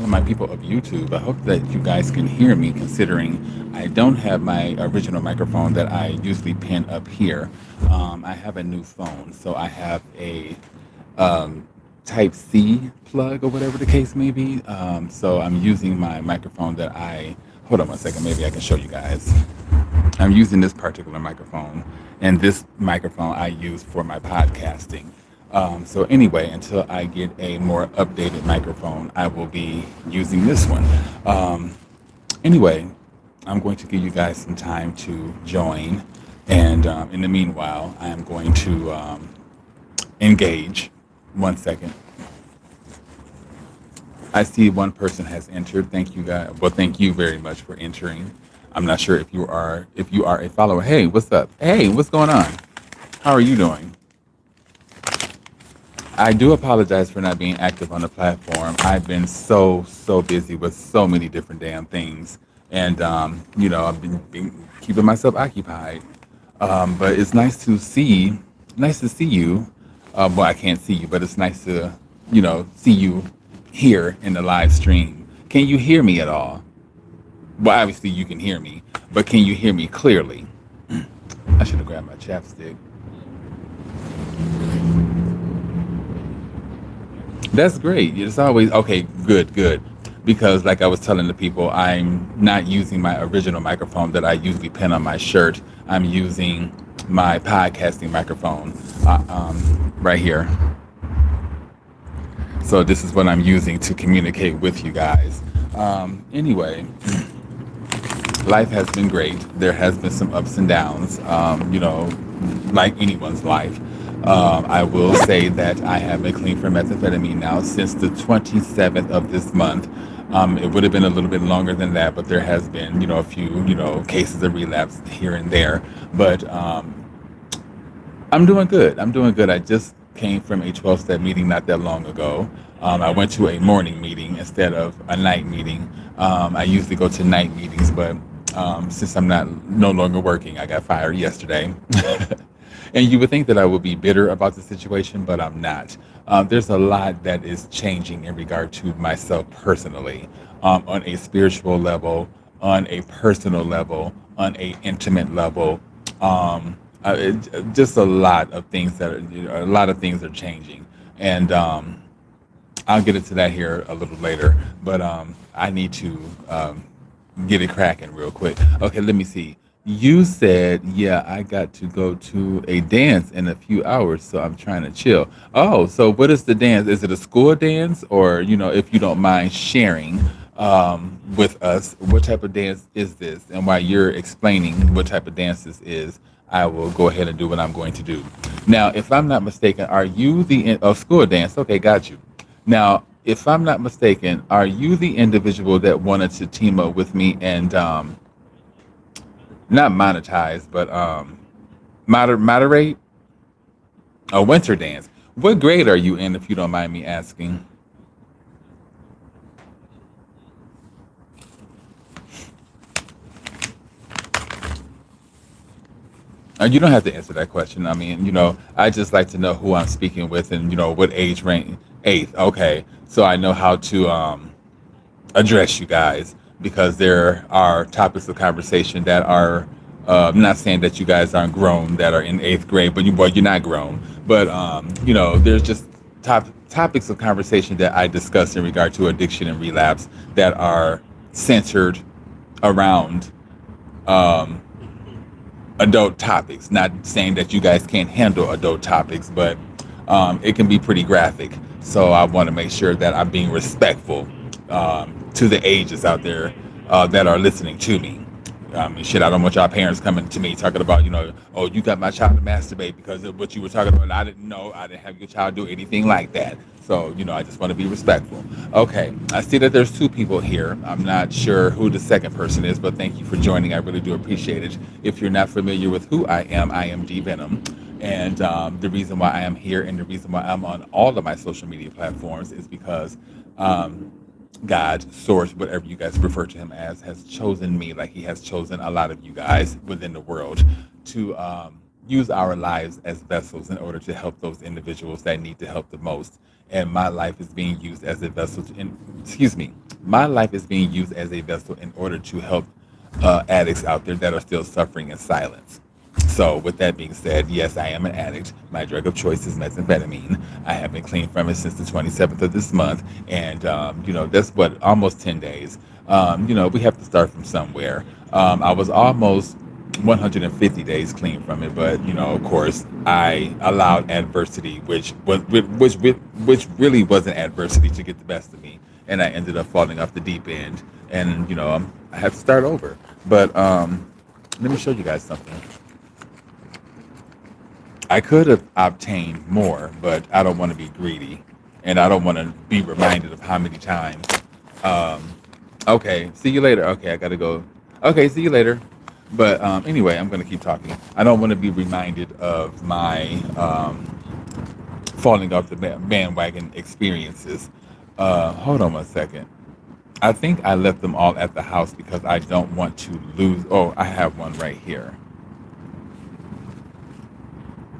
my people of YouTube. I hope that you guys can hear me considering I don't have my original microphone that I usually pin up here. I have a new phone, so I have a Type C plug or whatever the case may be. So I'm using my microphone that hold on one second, maybe I can show you guys. I'm using this particular microphone, and this microphone I use for my podcasting. So anyway, until I get a more updated microphone, I will be using this one. Anyway, I'm going to give you guys some time to join, and in the meanwhile, I am going to engage. One second. I see one person has entered. Thank you guys. Well, thank you very much for entering. I'm not sure if you are a follower. Hey, what's up? Hey, what's going on? How are you doing? I do apologize for not being active on the platform. I've been so busy with so many different damn things, and I've been keeping myself occupied. But it's nice to see you. Well, I can't see you, but it's nice to see you here in the live stream. Can you hear me at all? Well, obviously you can hear me, but can you hear me clearly? I should have grabbed my chapstick. That's great. It's always okay. Good, good. Because, like I was telling the people, I'm not using my original microphone that I usually pin on my shirt. I'm using my podcasting microphone right here. So this is what I'm using to communicate with you guys. Anyway, life has been great. There has been some ups and downs, like anyone's life. I will say that I have been clean from methamphetamine now since the 27th of this month. It would have been a little bit longer than that, but there has been, a few, cases of relapse here and there. But I'm doing good. I'm doing good. I just came from a 12-step meeting not that long ago. I went to a morning meeting instead of a night meeting. I usually go to night meetings, but since I'm no longer working, I got fired yesterday. And you would think that I would be bitter about the situation, but I'm not. There's a lot that is changing in regard to myself personally, on a spiritual level, on a personal level, on a intimate level. Just a lot of things are changing, and I'll get into that here a little later. But I need to get it cracking real quick. Okay, let me see. You said, yeah, I got to go to a dance in a few hours, so I'm trying to chill. Oh, so what is the dance? Is it a school dance? Or, if you don't mind sharing with us, what type of dance is this? And while you're explaining what type of dance this is, I will go ahead and do what I'm going to do. Now, if I'm not mistaken, are you school dance? Okay, got you. Now, if I'm not mistaken, are you the individual that wanted to team up with me and not monetize, but moderate a winter dance? What grade are you in, if you don't mind me asking? You don't have to answer that question. I mean, I just like to know who I'm speaking with and, what age range. Eighth. Okay. So I know how to address you guys, because there are topics of conversation that are, I'm not saying that you guys aren't grown that are in eighth grade, but you're not grown. But, there's just topics of conversation that I discuss in regard to addiction and relapse that are centered around adult topics. Not saying that you guys can't handle adult topics, but it can be pretty graphic. So I want to make sure that I'm being respectful to the ages out there that are listening to me. Shit, I don't want y'all parents coming to me talking about, oh, you got my child to masturbate because of what you were talking about. I didn't know. I didn't have your child do anything like that. So, I just want to be respectful. Okay, I see that there's two people here. I'm not sure who the second person is, but thank you for joining. I really do appreciate it. If you're not familiar with who I am D Venom. And the reason why I am here and the reason why I'm on all of my social media platforms is because God, source, whatever you guys refer to him as, has chosen me, like he has chosen a lot of you guys within the world to use our lives as vessels in order to help those individuals that need the help the most. And my life is being used as a vessel excuse me, my life is being used as a vessel in order to help addicts out there that are still suffering in silence. So, with that being said, yes, I am an addict. My drug of choice is methamphetamine. I have been clean from it since the 27th of this month, and that's what almost 10 days. We have to start from somewhere. I was almost 150 days clean from it, but of course, I allowed adversity, which really wasn't adversity, to get the best of me, and I ended up falling off the deep end, and I had to start over. But let me show you guys something. I could have obtained more, but I don't want to be greedy, and I don't want to be reminded of how many times. Um, okay, see you later. Okay, I gotta go. Okay, see you later. But anyway, I'm gonna keep talking. I don't want to be reminded of my falling off the bandwagon experiences. Hold on one second. I think I left them all at the house because I don't want to lose. Oh, I have one right here.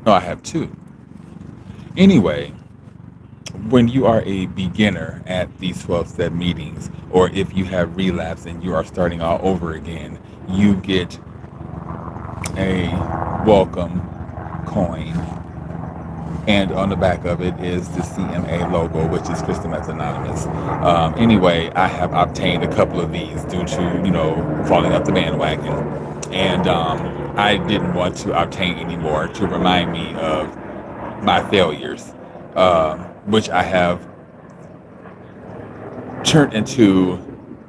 No, I have two. Anyway, when you are a beginner at these 12-step meetings, or if you have relapse and you are starting all over again, you get a welcome coin. And on the back of it is the CMA logo, which is Crystal Meth Anonymous. Anyway, I have obtained a couple of these due to, falling off the bandwagon. And I didn't want to obtain any more to remind me of my failures, which I have turned into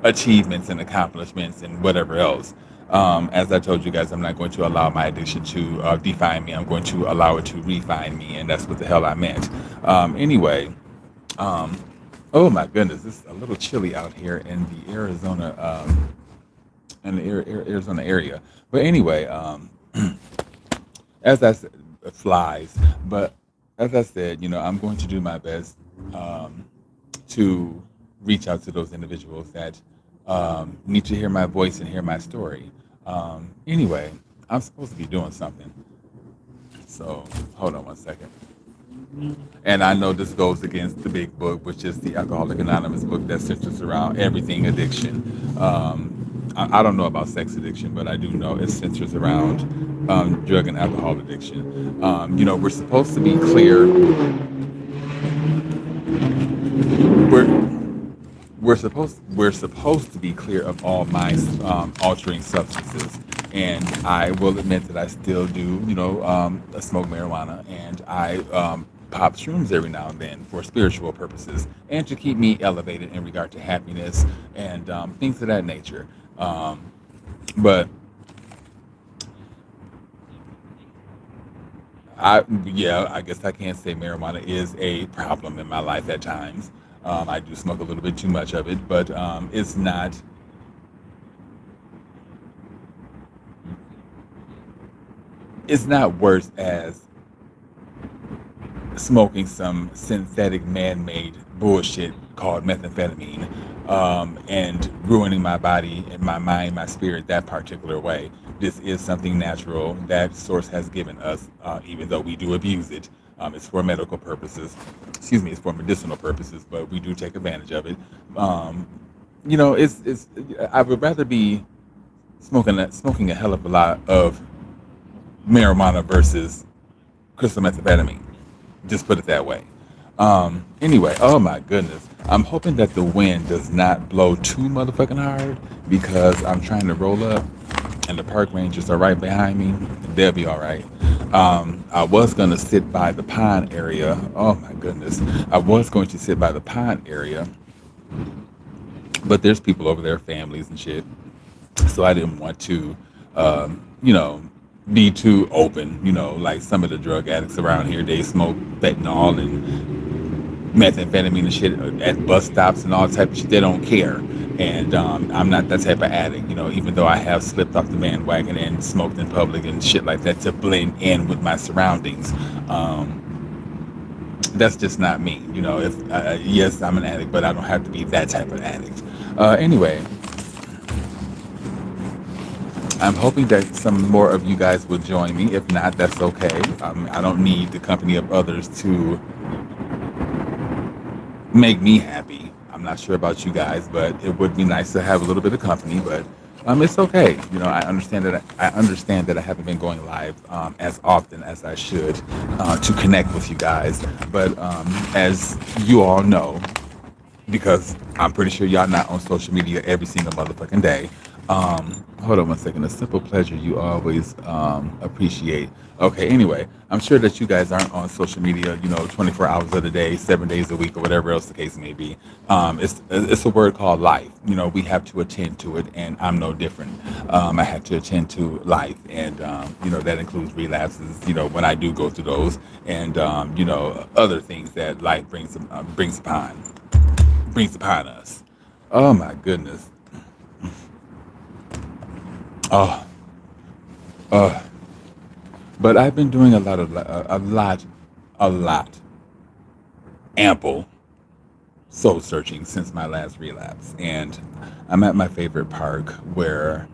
achievements and accomplishments and whatever else. As I told you guys, I'm not going to allow my addiction to define me. I'm going to allow it to refine me, and that's what the hell I meant. Anyway, um, oh my goodness, it's a little chilly out here in the Arizona area. But anyway, as I said, flies. But as I said, I'm going to do my best to reach out to those individuals that need to hear my voice and hear my story. Anyway, I'm supposed to be doing something. So hold on one second. And I know this goes against the big book, which is the Alcoholic Anonymous book that centers around everything addiction. I don't know about sex addiction, but I do know it centers around drug and alcohol addiction. We're supposed to be clear. We're we're supposed to be clear of all my altering substances, and I will admit that I still do, smoke marijuana, and I pop shrooms every now and then for spiritual purposes and to keep me elevated in regard to happiness and things of that nature. But I guess I can say marijuana is a problem in my life at times. I do smoke a little bit too much of it, but it's not worse as smoking some synthetic man-made bullshit called methamphetamine, and ruining my body and my mind, my spirit that particular way. This is something natural that Source has given us, even though we do abuse it. It's for medical purposes. Excuse me, it's for medicinal purposes, but we do take advantage of it. Um, it's. I would rather be smoking a hell of a lot of marijuana versus crystal methamphetamine. Just put it that way. Anyway, oh my goodness. I'm hoping that the wind does not blow too motherfucking hard because I'm trying to roll up and the park rangers are right behind me. They'll be all right. I was going to sit by the pond area. Oh my goodness. I was going to sit by the pond area, but there's people over there, families and shit. So I didn't want to, um, you know, be too open. Like some of the drug addicts around here, they smoke fentanyl and methamphetamine and shit at bus stops and all type of shit. They don't care. And I'm not that type of addict, even though I have slipped off the bandwagon and smoked in public and shit like that to blend in with my surroundings. That's just not me. If yes, I'm an addict, but I don't have to be that type of addict. Anyway, I'm hoping that some more of you guys will join me. If not, that's okay. I don't need the company of others to make me happy. I'm not sure about you guys, but it would be nice to have a little bit of company. But it's okay. I understand that I haven't been going live as often as I should to connect with you guys. But as you all know, because I'm pretty sure y'all not on social media every single motherfucking day. Hold on one second. A simple pleasure you always appreciate. Okay, anyway, I'm sure that you guys aren't on social media, 24 hours of the day, 7 days a week, or whatever else the case may be. It's a word called life. We have to attend to it, and I'm no different. I have to attend to life, and that includes relapses. When I do go through those, and other things that life brings upon us. Oh my goodness. Oh, oh. But I've been doing a lot, ample soul searching since my last relapse, and I'm at my favorite park where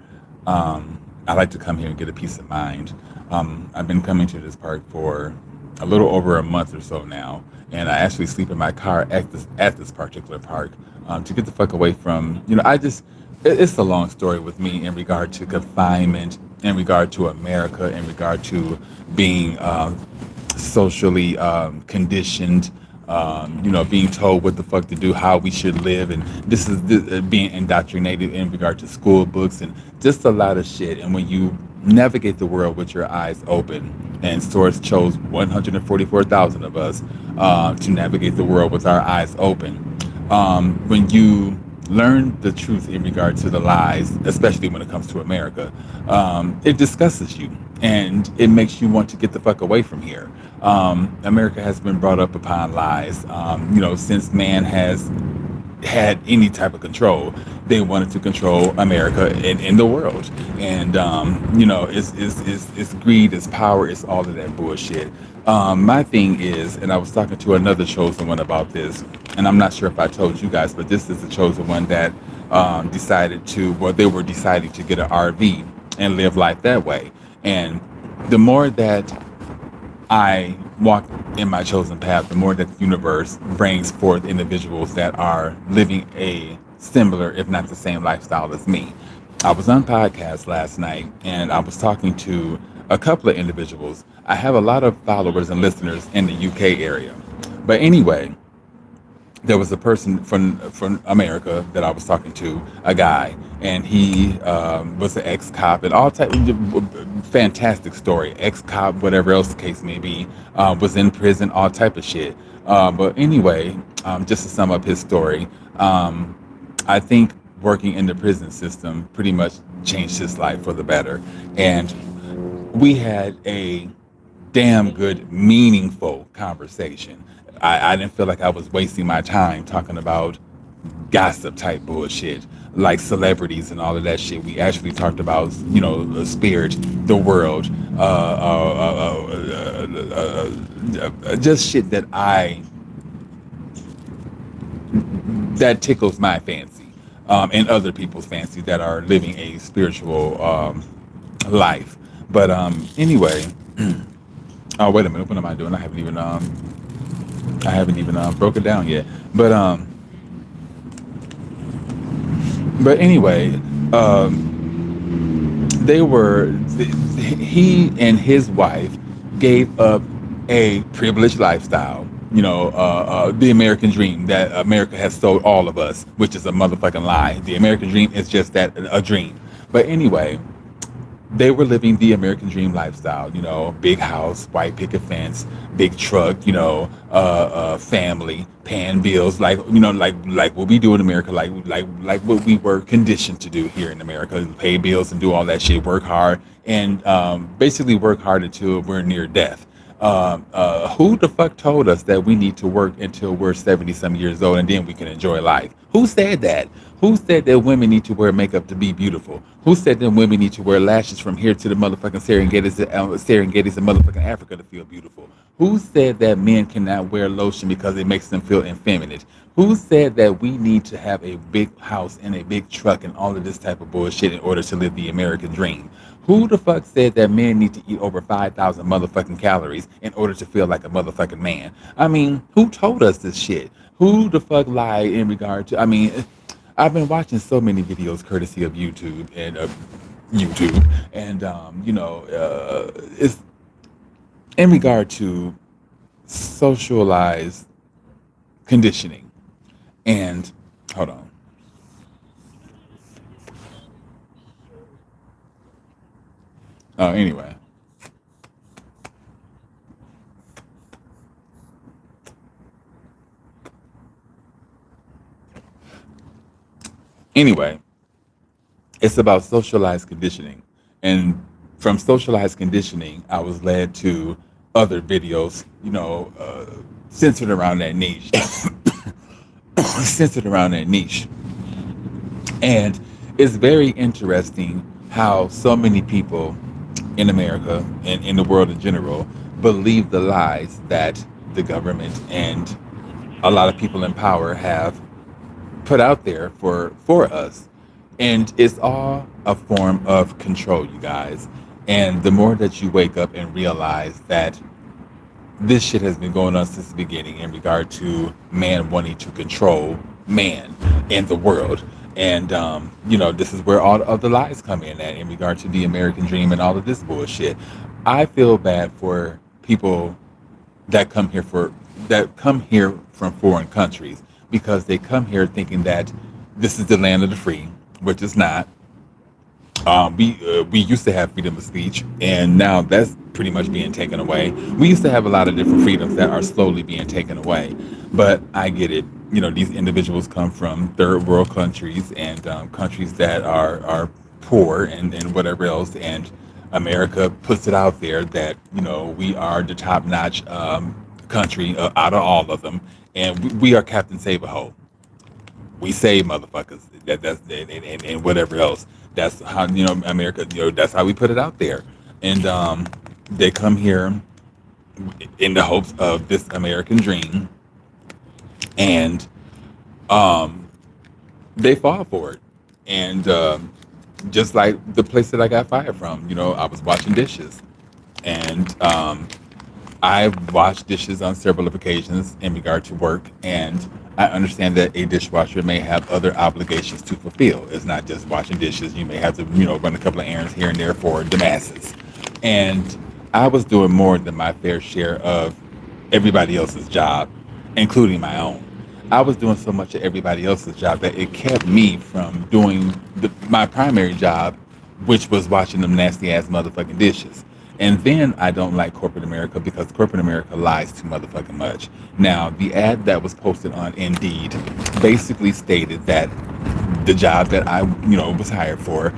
I like to come here and get a peace of mind. I've been coming to this park for a little over a month or so now, and I actually sleep in my car at this particular park to get the fuck away from. It's a long story with me in regard to confinement, in regard to America, in regard to being socially conditioned, being told what the fuck to do, how we should live, and being indoctrinated in regard to school books and just a lot of shit. And when you navigate the world with your eyes open, and Source chose 144,000 of us to navigate the world with our eyes open, when you learn the truth in regard to the lies, especially when it comes to America, it disgusts you and it makes you want to get the fuck away from here. America has been brought up upon lies, since man has had any type of control. They wanted to control America and in the world, and it's greed, it's power, it's all of that bullshit. My thing is, and I was talking to another chosen one about this, and I'm not sure if I told you guys, but this is the chosen one that they were deciding to get an RV and live life that way. And the more that I walk in my chosen path, the more that the universe brings forth individuals that are living a similar, if not the same lifestyle as me. I was on podcast last night and I was talking to a couple of individuals. I have a lot of followers and listeners in the UK area. But anyway, there was a person from America that I was talking to, a guy, and he was an ex-cop and all type fantastic story. Ex-cop, whatever else the case may be, was in prison, all type of shit. But anyway, just to sum up his story, I think working in the prison system pretty much changed his life for the better. And we had a damn good, meaningful conversation. I didn't feel like I was wasting my time talking about gossip type bullshit like celebrities and all of that shit. We actually talked about, the spirit, the world, just shit that tickles my fancy, and other people's fancy that are living a spiritual life. But anyway, oh wait a minute, what am I doing? I haven't even broke it down yet. But anyway, he and his wife gave up a privileged lifestyle. The American dream that America has sold all of us, which is a motherfucking lie. The American dream is just that, a dream. But anyway, they were living the American dream lifestyle, big house, white picket fence, big truck, family, paying bills, like what we do in America, like what we were conditioned to do here in America, pay bills and do all that shit, work hard, and basically work hard until we're near death. Who the fuck told us that we need to work until we're 70 some years old and then we can enjoy life? Who said that? Who said that women need to wear makeup to be beautiful? Who said that women need to wear lashes from here to the motherfucking Serengetis and motherfucking Africa to feel beautiful? Who said that men cannot wear lotion because it makes them feel effeminate? Who said that we need to have a big house and a big truck and all of this type of bullshit in order to live the American dream? Who the fuck said that men need to eat over 5,000 motherfucking calories in order to feel like a motherfucking man? I mean, who told us this shit? Who the fuck lied in regard to? I mean, I've been watching so many videos courtesy of YouTube, and it's in regard to socialized conditioning. And hold on. Anyway, anyway, it's about socialized conditioning. And from socialized conditioning, I was led to other videos, centered around that niche, centered around that niche. And it's very interesting how so many people in America and in the world in general believe the lies that the government and a lot of people in power have put out there for us. And it's all a form of control, you guys. And the more that you wake up and realize that this shit has been going on since the beginning in regard to man wanting to control man and the world. And this is where all of the lies come in at in regard to the American dream and all of this bullshit. I feel bad for people that come here from foreign countries because they come here thinking that this is the land of the free, which is not. We used to have freedom of speech, and now that's pretty much being taken away. We used to have a lot of different freedoms that are slowly being taken away, but I get it. These individuals come from third world countries and countries that are poor and whatever else, and America puts it out there that we are the top notch country out of all of them, and we are Captain Save a Ho. We save motherfuckers. And whatever else. That's how America. That's how we put it out there. And they come here in the hopes of this American dream, and they fall for it. And just like the place that I got fired from, I was washing dishes, and I've washed dishes on several of occasions in regard to work, and I understand that a dishwasher may have other obligations to fulfill. It's not just washing dishes. You may have to, run a couple of errands here and there for the masses. And I was doing more than my fair share of everybody else's job, including my own. I was doing so much of everybody else's job that it kept me from doing my primary job, which was washing them nasty ass motherfucking dishes. And then I don't like corporate America because corporate America lies too motherfucking much. Now, the ad that was posted on Indeed basically stated that the job that I, was hired for,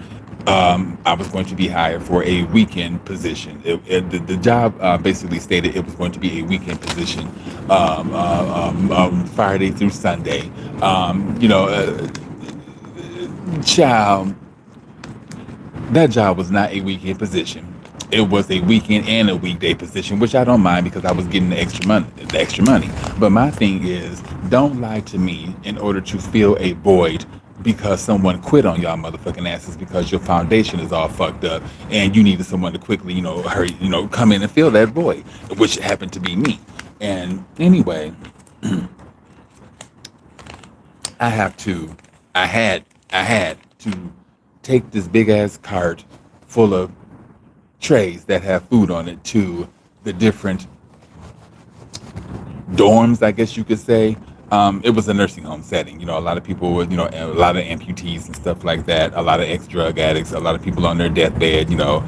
I was going to be hired for a weekend position. The job basically stated it was going to be a weekend position, Friday through Sunday. Child, that job was not a weekend position. It was a weekend and a weekday position, which I don't mind because I was getting the extra money. But my thing is, don't lie to me in order to fill a void because someone quit on y'all motherfucking asses because your foundation is all fucked up and you needed someone to quickly, hurry, come in and fill that void, which happened to be me. And anyway, I have to, I had to take this big ass cart full of trays that have food on it to the different dorms, I guess you could say. It was a nursing home setting. A lot of people were, a lot of amputees and stuff like that, a lot of ex-drug addicts, a lot of people on their deathbed, yeah,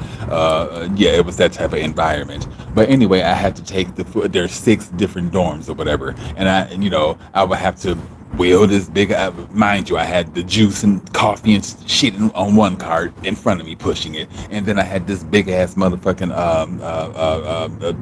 it was that type of environment. But anyway, I had to take the food. There's 6 different dorms or whatever. And I would have to wheel this big, mind you, I had the juice and coffee and shit on one cart in front of me pushing it. And then I had this big ass motherfucking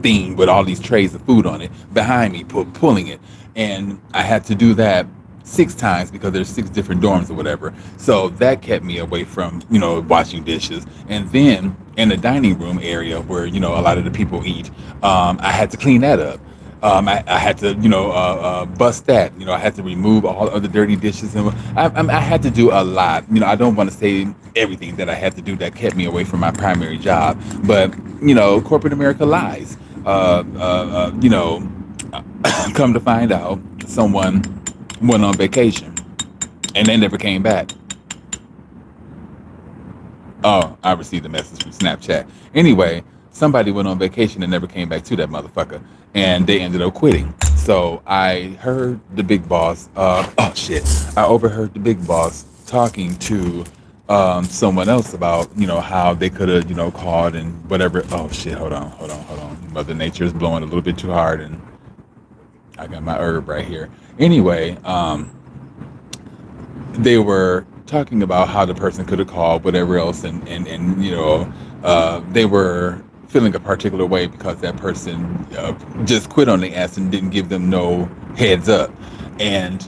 thing with all these trays of food on it behind me pulling it. And I had to do that six times because there's six different dorms or whatever. So that kept me away from, washing dishes. And then in the dining room area where, a lot of the people eat, I had to clean that up. I had to, bust that. I had to remove all of the dirty dishes, and I had to do a lot. I don't want to say everything that I had to do that kept me away from my primary job, but corporate America lies. Come to find out, someone went on vacation and they never came back. Oh, I received a message from Snapchat. Anyway, somebody went on vacation and never came back to that motherfucker, and they ended up quitting. So I heard the big boss. Oh shit! I overheard the big boss talking to someone else about how they could have called and whatever. Oh shit! Hold on. Mother Nature is blowing a little bit too hard, and I got my herb right here. Anyway, they were talking about how the person could have called whatever else, and they were feeling a particular way because that person just quit on the ass and didn't give them no heads up. And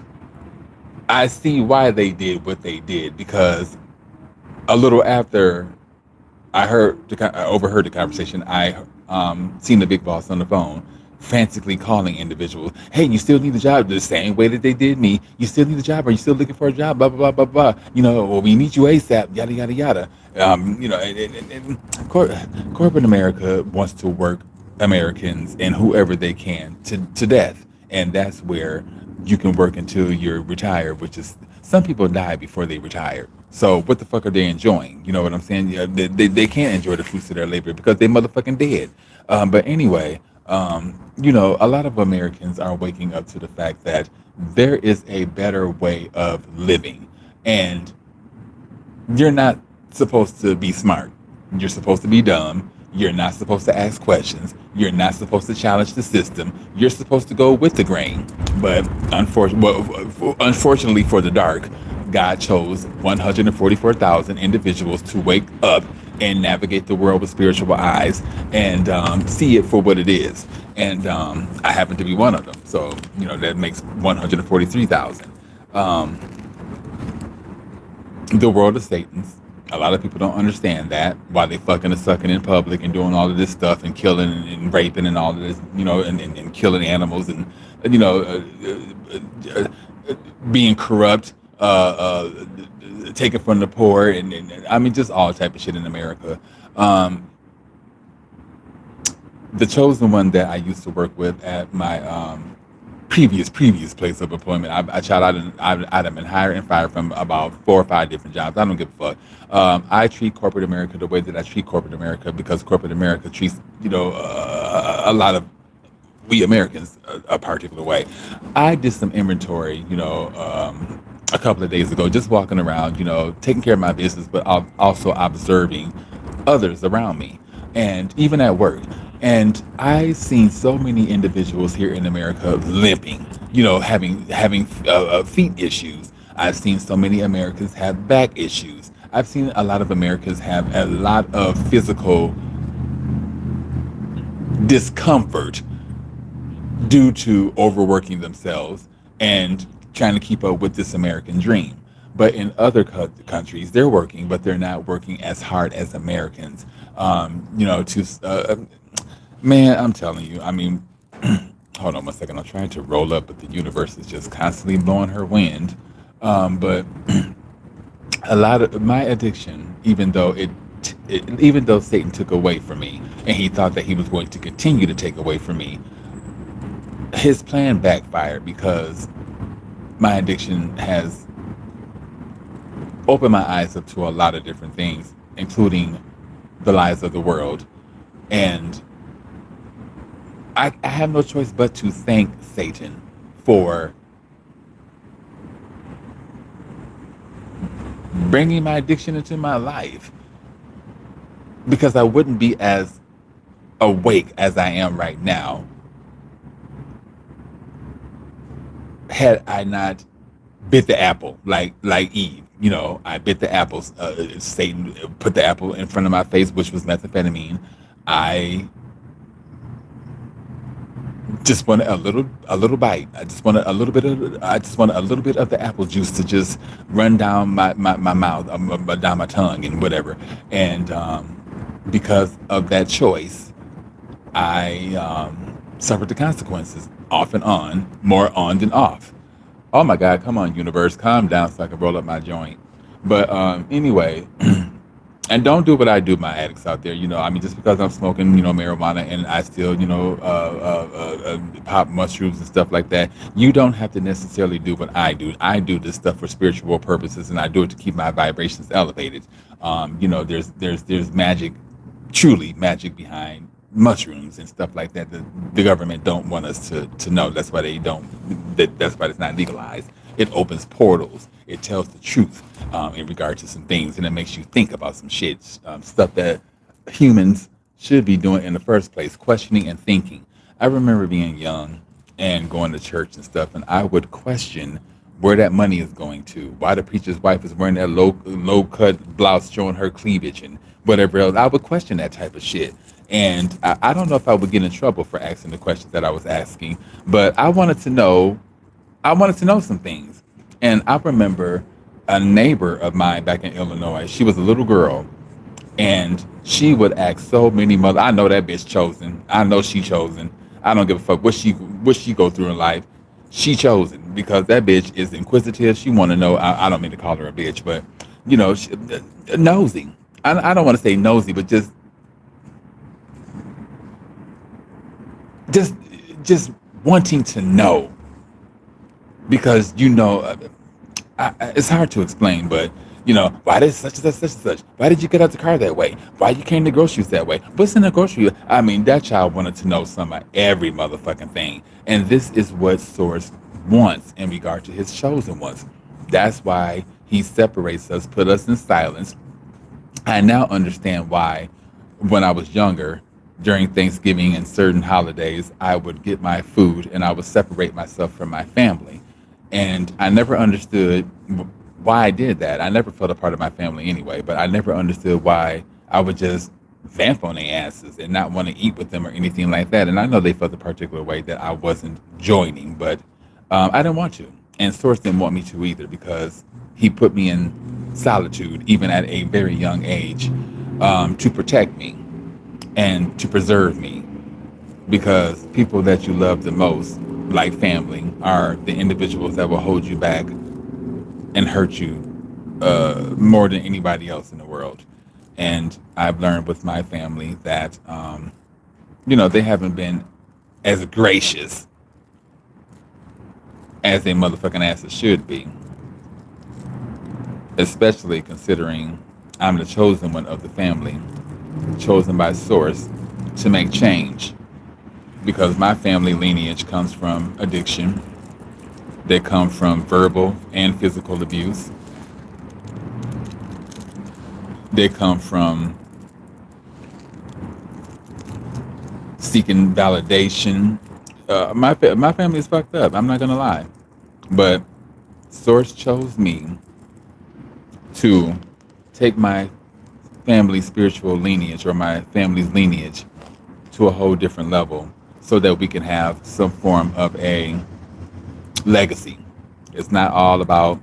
I see why they did what they did, because a little after I overheard the conversation, I seen the big boss on the phone frantically calling individuals. Hey, you still need a job? The same way that they did me. You still need a job? Are you still looking for a job? Blah blah blah blah blah. Well, we need you ASAP. Yada yada yada. Corporate America wants to work Americans and whoever they can to death, and that's where you can work until you're retired, which is some people die before they retire. So what the fuck are they enjoying? You know what I'm saying? Yeah, they can't enjoy the fruits of their labor because they motherfucking dead. But anyway, a lot of Americans are waking up to the fact that there is a better way of living, and you're not supposed to be smart. You're supposed to be dumb. You're not supposed to ask questions. You're not supposed to challenge the system. You're supposed to go with the grain. But unfortunately for the dark, God chose 144,000 individuals to wake up and navigate the world with spiritual eyes and see it for what it is. And I happen to be one of them. So, that makes 143,000. The world of Satan's. A lot of people don't understand that, why they fucking and sucking in public and doing all of this stuff and killing and raping and all of this, and killing animals and, being corrupt, taken from the poor, and I mean, just all type of shit in America. The chosen one that I used to work with at my previous place of employment. I've been hired and fired from about 4 or 5 different jobs. I don't give a fuck. I treat corporate America the way that I treat corporate America because corporate America treats a lot of we Americans a particular way. I did some inventory, a couple of days ago, just walking around, taking care of my business, but also observing others around me, and even at work. And I've seen so many individuals here in America limping, having feet issues. I've seen so many Americans have back issues. I've seen a lot of Americans have a lot of physical discomfort due to overworking themselves and trying to keep up with this American dream. But in other countries, they're working, but they're not working as hard as Americans. Man, I'm telling you, I mean, hold on one second. I'm trying to roll up, but the universe is just constantly blowing her wind. But a lot of my addiction, even though even though Satan took away from me, and he thought that he was going to continue to take away from me, his plan backfired because my addiction has opened my eyes up to a lot of different things, including the lies of the world. And I have no choice but to thank Satan for bringing my addiction into my life, because I wouldn't be as awake as I am right now had I not bit the apple like Eve. I bit the apples. Satan put the apple in front of my face, which was methamphetamine. I Just want a little bite. I just want a little bit of the apple juice to just run down my mouth, down my tongue, and whatever. And because of that choice, I suffered the consequences off and on, more on than off. Oh my God, come on, universe, calm down so I can roll up my joint. But anyway, and don't do what I do, my addicts out there. I mean, just because I'm smoking, marijuana and I still, pop mushrooms and stuff like that, you don't have to necessarily do what I do. I do this stuff for spiritual purposes, and I do it to keep my vibrations elevated. There's magic, truly magic behind mushrooms and stuff like that. The government don't want us to know. That's why they don't. That's why it's not legalized. It opens portals. It tells the truth in regard to some things, and it makes you think about some shit, stuff that humans should be doing in the first place, questioning and thinking. I remember being young and going to church and stuff, and I would question where that money is going to, why the preacher's wife is wearing that low cut blouse showing her cleavage and whatever else. I would question that type of shit. And I don't know if I would get in trouble for asking the questions that I was asking, but I wanted to know some things. And I remember a neighbor of mine back in Illinois. She was a little girl, and she would ask so many mother. I know that bitch chosen. I know she chosen. I don't give a fuck what she go through in life. She chosen because that bitch is inquisitive. She want to know. I don't mean to call her a bitch, but nosy. I don't want to say nosy, but just just wanting to know because it's hard to explain, but why did such and such, such and such? Why did you get out the car that way? Why you came to groceries that way? What's in the grocery? I mean, that child wanted to know some of every motherfucking thing, and this is what Source wants in regard to his chosen ones. That's why he separates us, put us in silence. I now understand why, when I was younger, during Thanksgiving and certain holidays, I would get my food and I would separate myself from my family. And I never understood why I did that. I never felt a part of my family anyway, but I never understood why I would just vamp on their asses and not want to eat with them or anything like that. And I know they felt a particular way that I wasn't joining, but I didn't want to. And Source didn't want me to either because he put me in solitude, even at a very young age, to protect me and to preserve me. Because people that you love the most, like family, are the individuals that will hold you back and hurt you more than anybody else in the world. And I've learned with my family that, they haven't been as gracious as they motherfucking asses should be, especially considering I'm the chosen one of the family, chosen by Source to make change because my family lineage comes from addiction. They come from verbal and physical abuse. They come from seeking validation. My family is fucked up. I'm not gonna lie, but Source chose me to take my family's spiritual lineage or my family's lineage to a whole different level so that we can have some form of a legacy. It's not all about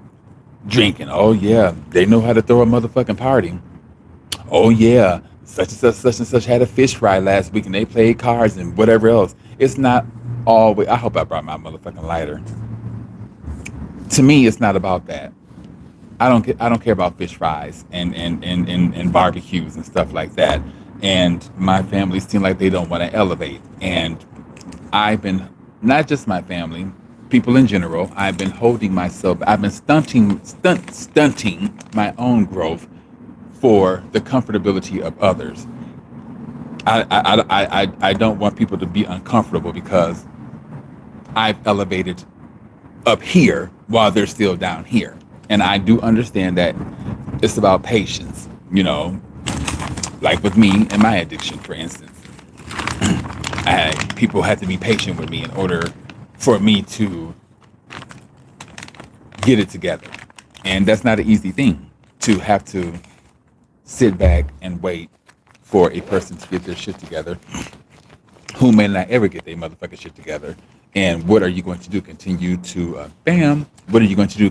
drinking. Oh yeah, they know how to throw a motherfucking party. Oh yeah, such and such had a fish fry last week and they played cards and whatever else. It's not always. I hope I brought my motherfucking lighter. To me, it's not about that. I don't care about fish fries and barbecues and stuff like that. And my family seem like they don't want to elevate. And I've been, not just my family, people in general, I've been holding myself, I've been stunting my own growth for the comfortability of others. I don't want people to be uncomfortable because I've elevated up here while they're still down here. And I do understand that it's about patience, like with me and my addiction, for instance. People had to be patient with me in order for me to get it together. And that's not an easy thing to have to sit back and wait for a person to get their shit together who may not ever get their motherfucking shit together. And what are you going to do? Continue to bam? What are you going to do?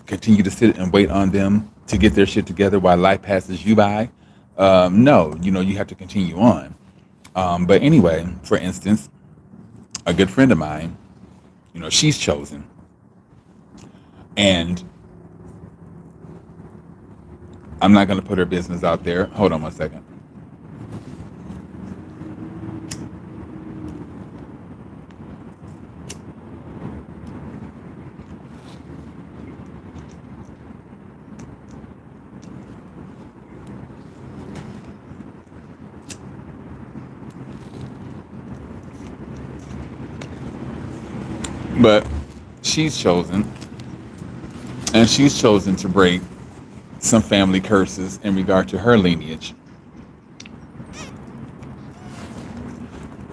Continue to sit and wait on them to get their shit together while life passes you by? No, you have to continue on. But anyway, for instance, a good friend of mine, she's chosen, and I'm not going to put her business out there. Hold on one second. But she's chosen, and she's chosen to break some family curses in regard to her lineage.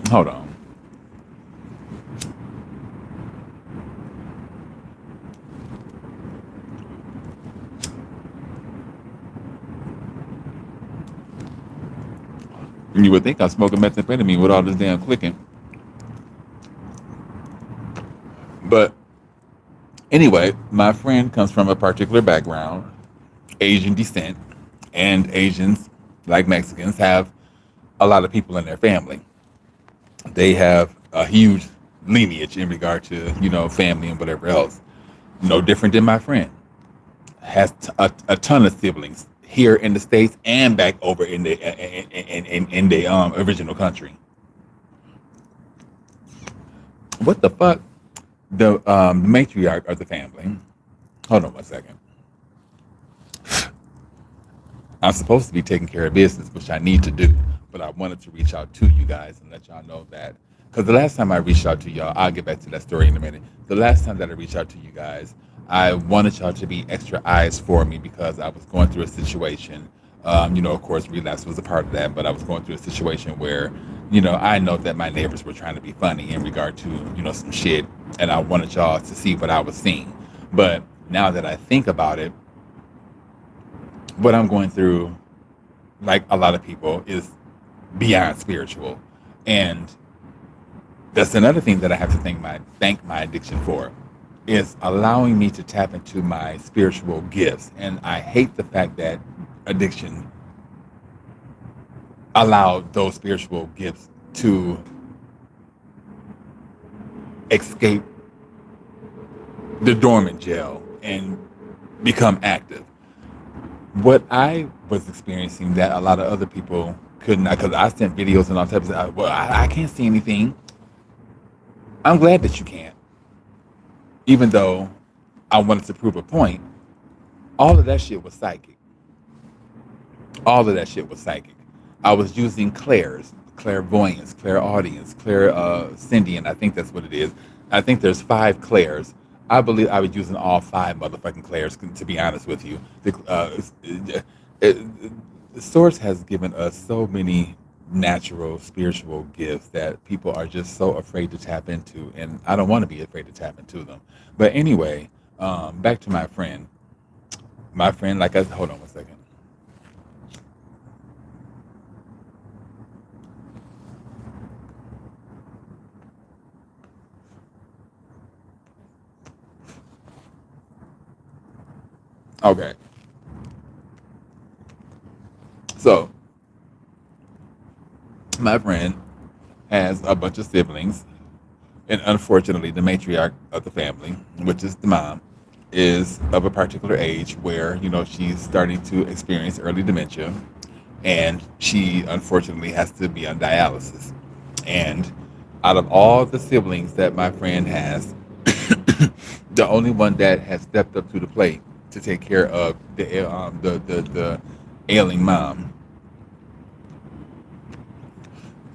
Hold on. You would think I'm smoking methamphetamine with all this damn clicking. But anyway, my friend comes from a particular background, Asian descent, and Asians, like Mexicans, have a lot of people in their family. They have a huge lineage in regard to, family and whatever else. No different than my friend. Has a ton of siblings here in the States and back over in the original country. What the fuck? The matriarch of the family. Hold on one second. I'm supposed to be taking care of business, which I need to do, but I wanted to reach out to you guys and let y'all know that. Because the last time I reached out to y'all, I'll get back to that story in a minute. The last time that I reached out to you guys, I wanted y'all to be extra eyes for me because I was going through a situation. Of course, relapse was a part of that, but I was going through a situation where, I know that my neighbors were trying to be funny in regard to, some shit, and I wanted y'all to see what I was seeing. But now that I think about it, what I'm going through, like a lot of people, is beyond spiritual. And that's another thing that I have to thank my addiction for, is allowing me to tap into my spiritual gifts. And I hate the fact that addiction allowed those spiritual gifts to escape the dormant jail and become active. What I was experiencing that a lot of other people could not, because I sent videos and all types of, well, I can't see anything. I'm glad that you can't. Even though I wanted to prove a point, all of that shit was psychic. All of that shit was psychic. I was using clairs, clairvoyance, clairaudience, clairsentient. I think that's what it is. I think there's 5 clairs. I believe I was using all 5 motherfucking clairs, to be honest with you. The source has given us so many natural spiritual gifts that people are just so afraid to tap into, and I don't want to be afraid to tap into them. But anyway, back to my friend. My friend, hold on one second. Okay, so my friend has a bunch of siblings, and unfortunately, the matriarch of the family, which is the mom, is of a particular age where she's starting to experience early dementia, and she unfortunately has to be on dialysis. And out of all the siblings that my friend has, the only one that has stepped up to the plate to take care of the ailing mom,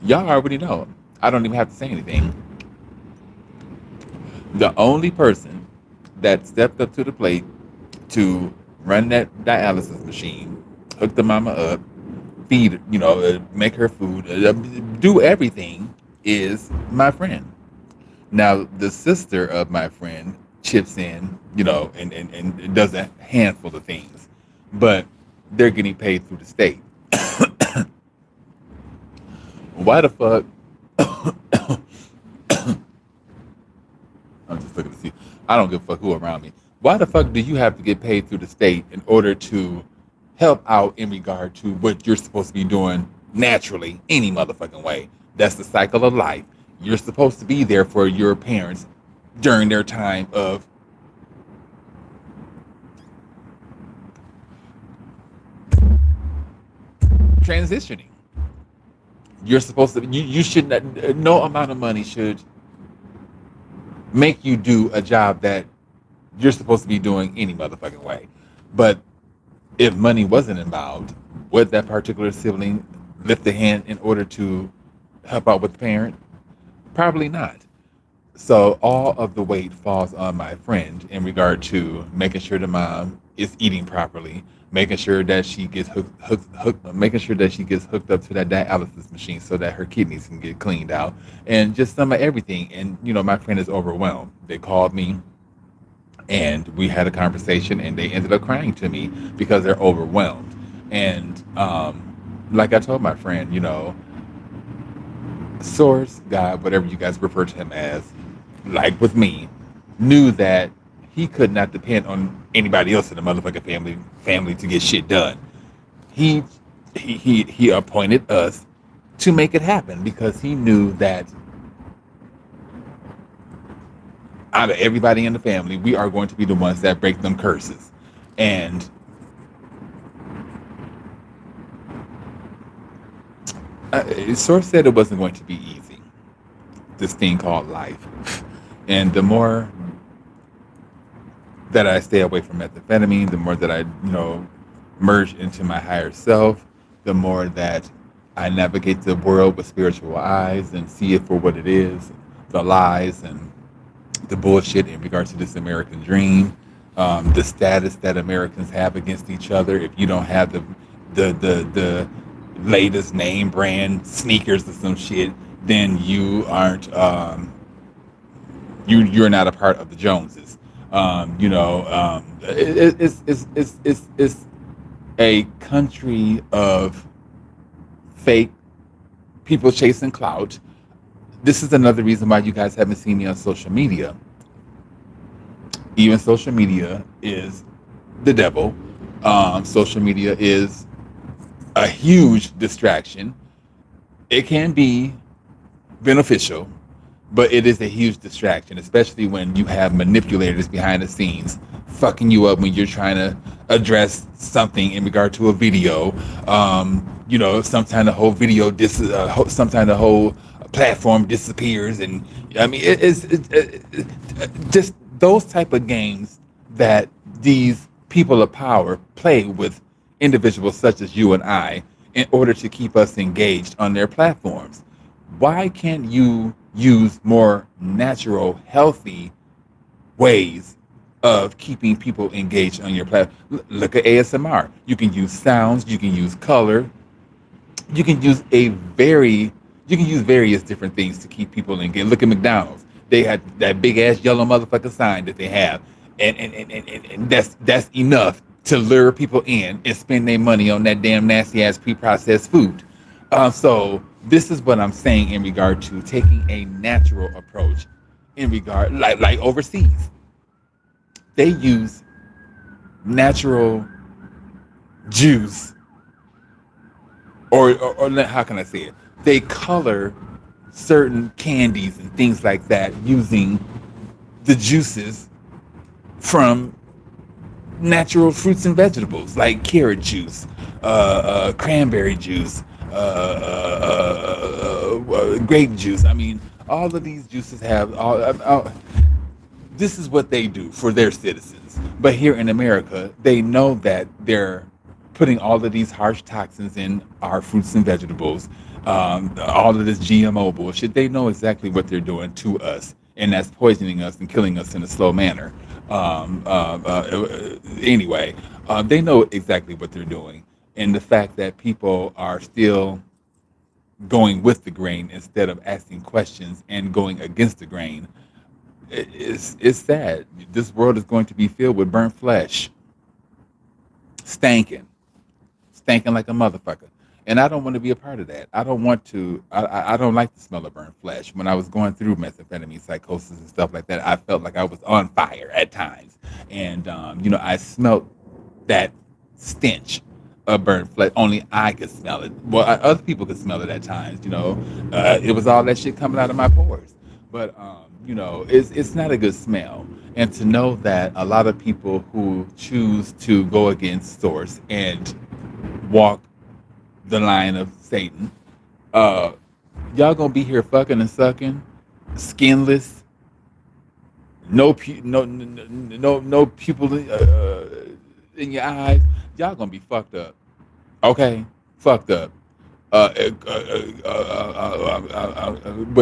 y'all already know. I don't even have to say anything. The only person that stepped up to the plate to run that dialysis machine, hook the mama up, feed, make her food, do everything, is my friend. Now, the sister of my friend chips in, and does a handful of things, but they're getting paid through the state. Why the fuck I'm just looking to see. I don't give a fuck who around me. Why the fuck do you have to get paid through the state in order to help out in regard to what you're supposed to be doing naturally, any motherfucking way? That's the cycle of life. You're supposed to be there for your parents during their time of transitioning. You're supposed to. You should not. No amount of money should make you do a job that you're supposed to be doing any motherfucking way. But if money wasn't involved, would that particular sibling lift a hand in order to help out with the parent? Probably not. So all of the weight falls on my friend in regard to making sure the mom is eating properly, making sure that she gets making sure that she gets hooked up to that dialysis machine so that her kidneys can get cleaned out, and just some of everything. And my friend is overwhelmed. They called me and we had a conversation, and they ended up crying to me because they're overwhelmed. And like I told my friend, source, God, whatever you guys refer to him as, like with me, knew that he could not depend on anybody else in the motherfucking family to get shit done. He he appointed us to make it happen because he knew that out of everybody in the family, we are going to be the ones that break them curses. And source said it wasn't going to be easy. This thing called life. And the more that I stay away from methamphetamine, the more that I, merge into my higher self, the more that I navigate the world with spiritual eyes and see it for what it is, the lies and the bullshit in regards to this American dream, the status that Americans have against each other. If you don't have the latest name brand sneakers or some shit, then you aren't you're not a part of the Joneses. It's a country of fake people chasing clout. This is another reason why you guys haven't seen me on social media. Even social media is the devil. Social media is a huge distraction. It can be beneficial, but it is a huge distraction, especially when you have manipulators behind the scenes fucking you up when you're trying to address something in regard to a video. Sometimes the whole sometimes the whole platform disappears, and I mean it's just those type of games that these people of power play with individuals such as you and I in order to keep us engaged on their platforms. Why can't you use more natural, healthy ways of keeping people engaged on your platform? Look at ASMR. You can use sounds, you can use color, you can use various different things to keep people engaged. Look at McDonald's. They had that big ass yellow motherfucker sign that they have, and that's enough to lure people in and spend their money on that damn nasty ass pre-processed food. So this is what I'm saying in regard to taking a natural approach in regard like overseas. They use natural juice or how can I say it? They color certain candies and things like that using the juices from natural fruits and vegetables like carrot juice, cranberry juice, grape juice. I mean, all of these juices have this is what they do for their citizens. But here in America, they know that they're putting all of these harsh toxins in our fruits and vegetables, all of this GMO bullshit. They know exactly what they're doing to us, and that's poisoning us and killing us in a slow manner. Anyway, they know exactly what they're doing. And the fact that people are still going with the grain instead of asking questions and going against the grain it's sad. This world is going to be filled with burnt flesh, stanking like a motherfucker. And I don't want to be a part of that. I don't want to. I don't like the smell of burnt flesh. When I was going through methamphetamine psychosis and stuff like that, I felt like I was on fire at times, and I smelt that stench of burnt flesh. Only I could smell it. Well, other people could smell it at times. It was all that shit coming out of my pores. But it's not a good smell. And to know that a lot of people who choose to go against source and walk the line of Satan. Uh, y'all gonna be here fucking and sucking, skinless, no pupil in your eyes. Y'all gonna be fucked up. Okay, fucked up. What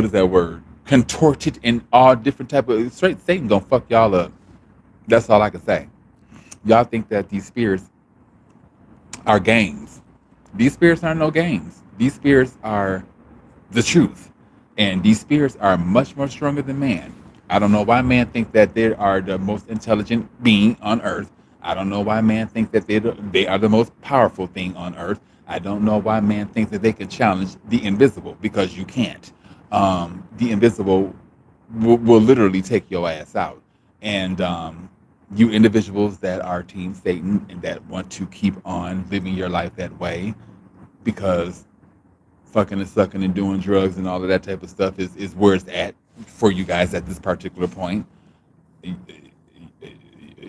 is that word? Contorted in all different type of straight. Satan gonna fuck y'all up. That's all I can say. Y'all think that these spirits are games. These spirits are no games. These spirits are the truth. And these spirits are much more stronger than man. I don't know why man think that they are the most intelligent being on earth. I don't know why man think that they are the most powerful thing on earth. I don't know why man thinks that they can challenge the invisible, because you can't. The invisible will literally take your ass out. And you individuals that are Team Satan and that want to keep on living your life that way, because fucking and sucking and doing drugs and all of that type of stuff is where it's at for you guys at this particular point.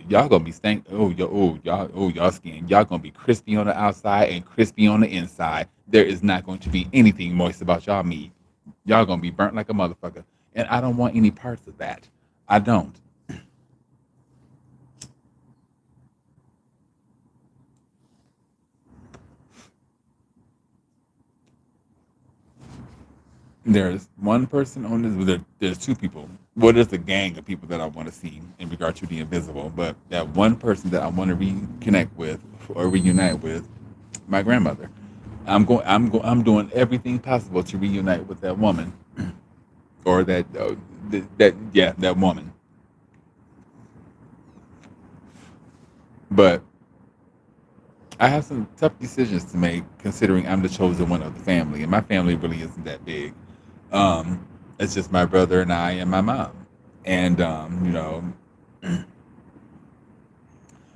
Y'all gonna be stank. Y'all skin. Y'all gonna be crispy on the outside and crispy on the inside. There is not going to be anything moist about y'all meat. Y'all gonna be burnt like a motherfucker, and I don't want any parts of that. I don't. There's one person on this. There's two people. Well, there's a gang of people that I want to see in regard to the invisible. But that one person that I want to reconnect with or reunite with, my grandmother. I'm doing everything possible to reunite with that woman, or that woman. But I have some tough decisions to make, considering I'm the chosen one of the family, and my family really isn't that big. It's just my brother and I and my mom. And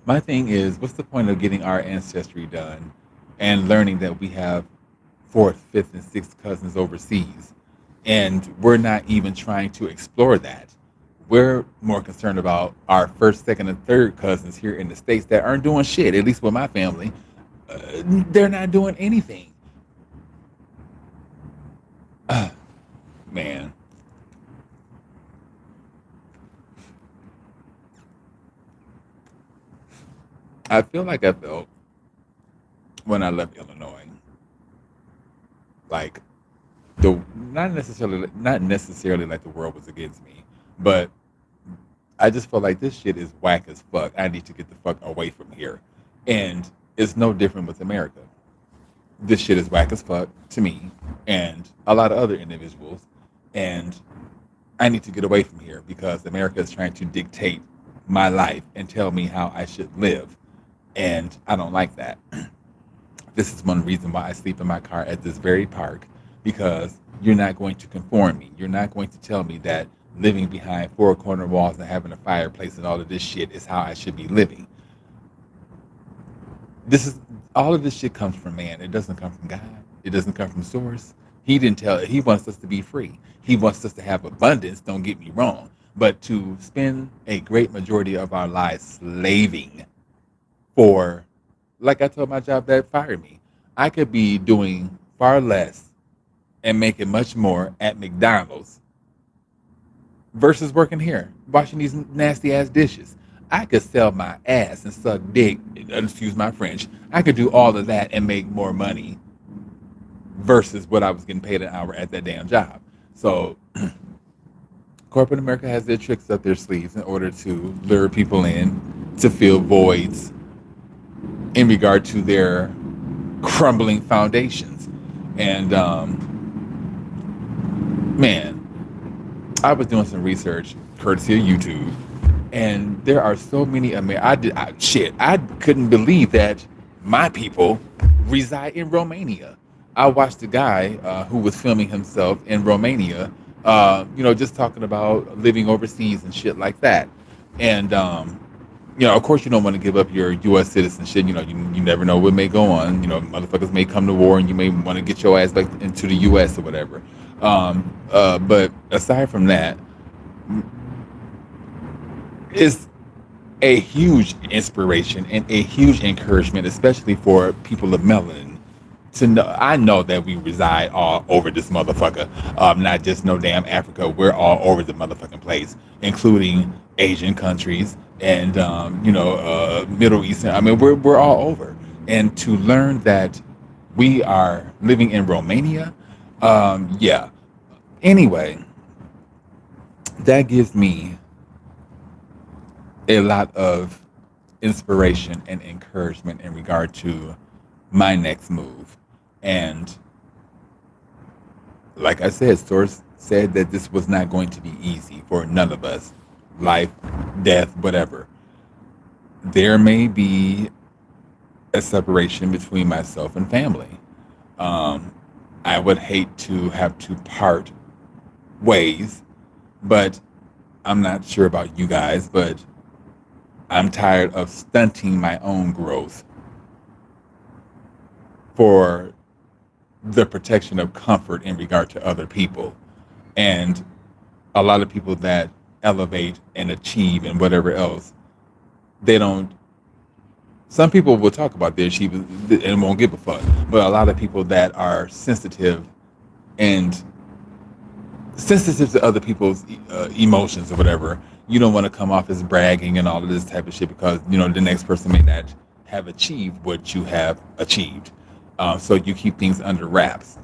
my thing is, what's the point of getting our ancestry done and learning that we have fourth, fifth, and sixth cousins overseas, and we're not even trying to explore that? We're more concerned about our first, second, and third cousins here in the states that aren't doing shit. At least with my family, they're not doing anything. Man, I feel like I felt when I left Illinois, like the not necessarily like the world was against me, but I just felt like this shit is whack as fuck. I need to get the fuck away from here, and it's no different with America. This shit is whack as fuck to me and a lot of other individuals, and I need to get away from here because America is trying to dictate my life and tell me how I should live, and I don't like that. This is one reason why I sleep in my car at this very park, because you're not going to conform me. You're not going to tell me that living behind four corner walls and having a fireplace and all of this shit is how I should be living. This is All of this shit comes from man. It doesn't come from God. It doesn't come from source. He didn't tell He wants us to be free. He wants us to have abundance, don't get me wrong. But to spend a great majority of our lives slaving for, like I told my job that fired me, I could be doing far less and making much more at McDonald's versus working here, washing these nasty ass dishes. I could sell my ass and suck dick, excuse my French. I could do all of that and make more money versus what I was getting paid an hour at that damn job. So corporate America has their tricks up their sleeves in order to lure people in to fill voids in regard to their crumbling foundations. And man, I was doing some research courtesy of YouTube, and there are so many I couldn't believe that my people reside in Romania. I watched a guy who was filming himself in Romania, just talking about living overseas and shit like that. And of course, you don't want to give up your U.S. citizenship. You never know what may go on. Motherfuckers may come to war, and you may want to get your ass back into the U.S. or whatever. But aside from that, it's a huge inspiration and a huge encouragement, especially for people of melanin. To know, I know that we reside all over this motherfucker. Not just no damn Africa. We're all over the motherfucking place, including Asian countries and Middle Eastern. I mean, we're all over. And to learn that we are living in Romania, yeah. Anyway, that gives me a lot of inspiration and encouragement in regard to my next move. And like I said, source said that this was not going to be easy for none of us. Life, death, whatever. There may be a separation between myself and family. Um, I would hate to have to part ways, but I'm not sure about you guys, but I'm tired of stunting my own growth for the protection of comfort in regard to other people. And a lot of people that elevate and achieve and whatever else, they don't. Some people will talk about their achievements and won't give a fuck. But a lot of people that are and sensitive to other people's emotions or whatever, you don't want to come off as bragging and all of this type of shit because the next person may not have achieved what you have achieved. So you keep things under wraps.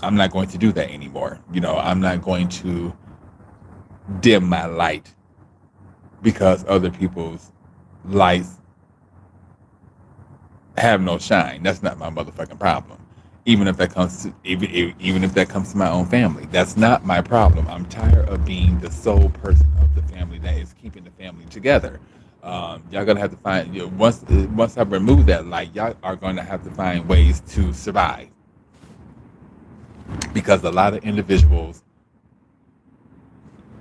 I'm not going to do that anymore. I'm not going to dim my light because other people's lights have no shine. That's not my motherfucking problem. Even if that comes to my own family, that's not my problem. I'm tired of being the sole person of the family that is keeping the family together. Y'all gonna have to find once I remove that light, y'all are gonna have to find ways to survive because a lot of individuals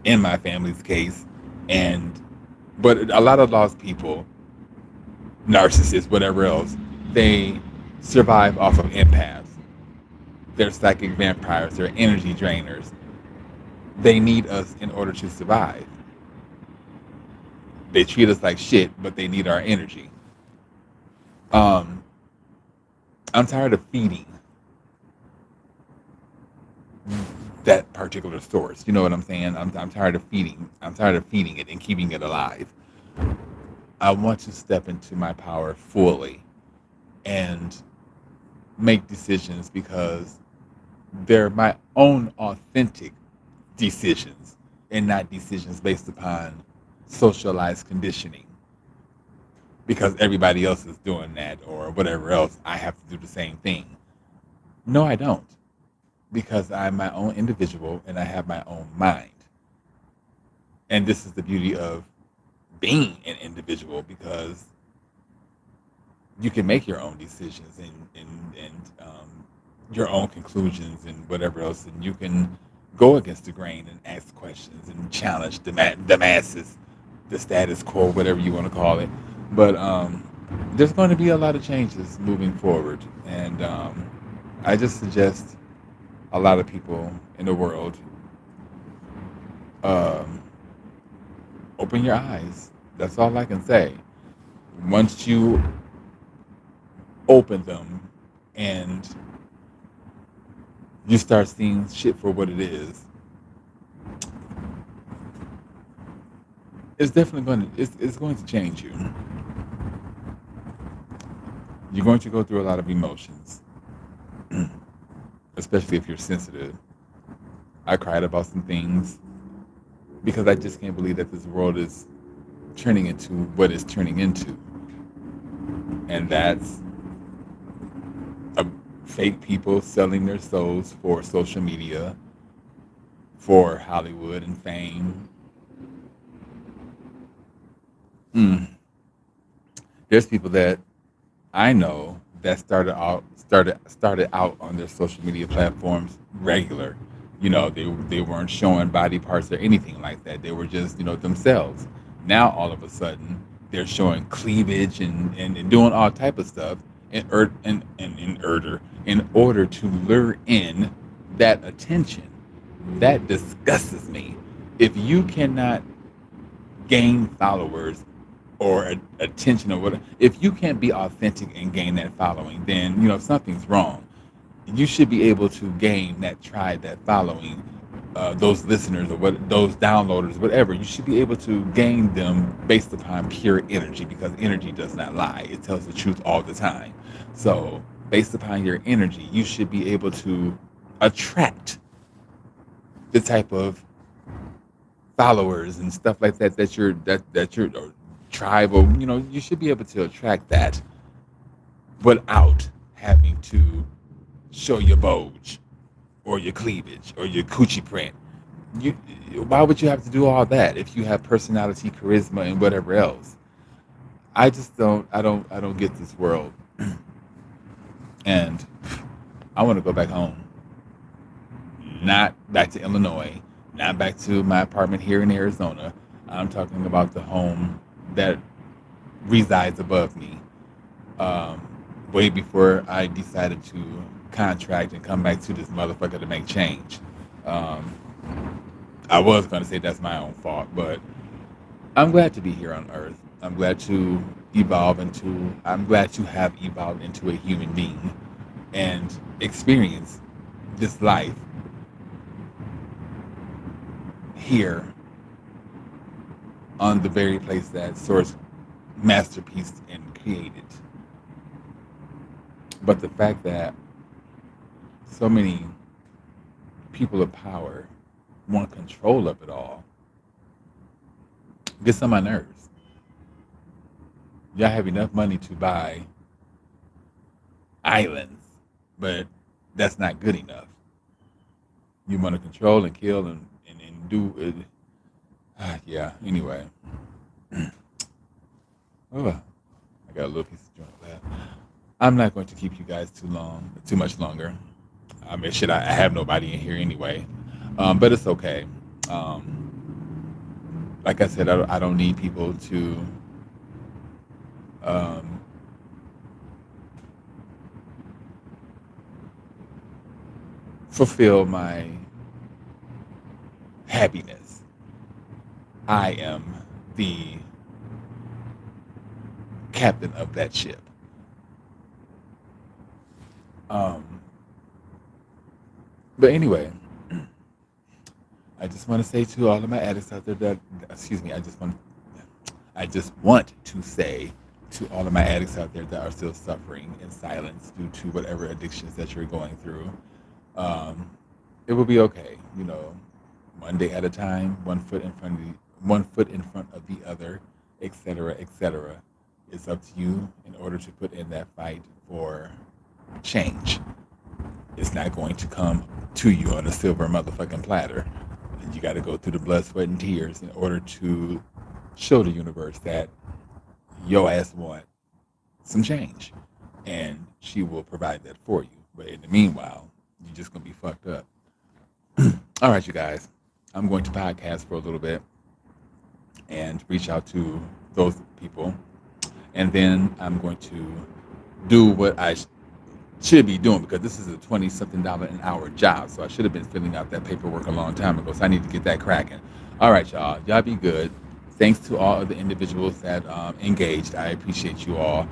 in my family's case, and but a lot of lost people, narcissists, whatever else, they survive off of empaths. They're psychic vampires. They're energy drainers. They need us in order to survive. They treat us like shit, but they need our energy. Um, I'm tired of feeding that particular source. You know what I'm saying? I'm tired of feeding. I'm tired of feeding it and keeping it alive. I want to step into my power fully and make decisions because they're my own authentic decisions and not decisions based upon socialized conditioning because everybody else is doing that or whatever else. I have to do the same thing. No, I don't because I'm my own individual and I have my own mind. And this is the beauty of being an individual because you can make your own decisions and your own conclusions and whatever else, and you can go against the grain and ask questions and challenge the masses, the status quo, whatever you want to call it. But there's going to be a lot of changes moving forward, and I just suggest a lot of people in the world um, open your eyes. That's all I can say. Once you open them and you start seeing shit for what it is, it's definitely it's going to change you. You're going to go through a lot of emotions, especially if you're sensitive. I cried about some things because I just can't believe that this world is turning into what it's turning into. And that's a fake people selling their souls for social media, for Hollywood and fame. Mm. There's people that I know that started out on their social media platforms regular. They weren't showing body parts or anything like that. They were just themselves. Now all of a sudden they're showing cleavage and doing all type of stuff in order to lure in that attention. That disgusts me. If you cannot gain followers or attention or whatever, if you can't be authentic and gain that following, then something's wrong. You should be able to gain that tribe, that following, those listeners or those downloaders, whatever. You should be able to gain them based upon pure energy, because energy does not lie. It tells the truth all the time. So based upon your energy, you should be able to attract the type of followers and stuff like that that your or tribe, or you should be able to attract that without having to show your bulge or your cleavage or your coochie print. You Why would you have to do all that if you have personality, charisma, and whatever else? I just don't get this world. And I want to go back home, not back to Illinois, not back to my apartment here in Arizona. I'm talking about the home that resides above me. Um, Way before I decided to contract and come back to this motherfucker to make change. Um, I was going to say that's my own fault, but I'm glad to be here on Earth. I'm glad to have evolved into a human being and experience this life here on the very place that Source masterpiece and created. But the fact that so many people of power want control of it all gets on my nerves. Y'all have enough money to buy islands, but that's not good enough. You want to control and kill and do it. Yeah, anyway. Oh, I got a little piece of joint left. I'm not going to keep you guys too much longer. I mean, shit, I have nobody in here anyway. But it's okay. Like I said, I don't need people to um, fulfill my happiness. I am the captain of that ship. Um, but anyway, I just want to say to all of my addicts out there that, excuse me, I just want to say to all of my addicts out there that are still suffering in silence due to whatever addictions that you're going through, um, it will be okay. One day at a time, one foot in front of the other, etc., etc. It's up to you in order to put in that fight for change. It's not going to come to you on a silver motherfucking platter. You got to go through the blood, sweat, and tears in order to show the universe that your ass want some change, and she will provide that for you. But in the meanwhile, you're just gonna be fucked up. All right, you guys, I'm going to podcast for a little bit and reach out to those people, and then I'm going to do what I should be doing, because this is a 20 something dollar an hour job. So I should have been filling out that paperwork a long time ago. So I need to get that cracking. All right, y'all. Y'all be good. Thanks to all of the individuals that engaged. I appreciate you all.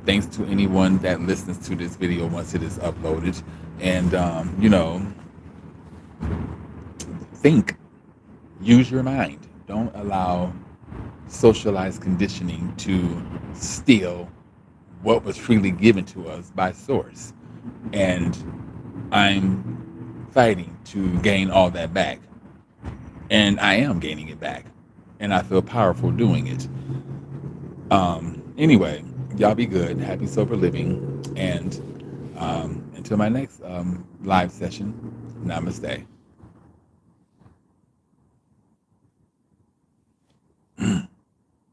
Thanks to anyone that listens to this video once it is uploaded. And, think. Use your mind. Don't allow socialized conditioning to steal what was freely given to us by Source. And I'm fighting to gain all that back. And I am gaining it back. And I feel powerful doing it. Anyway, y'all be good. Happy sober living. And until my next live session, namaste.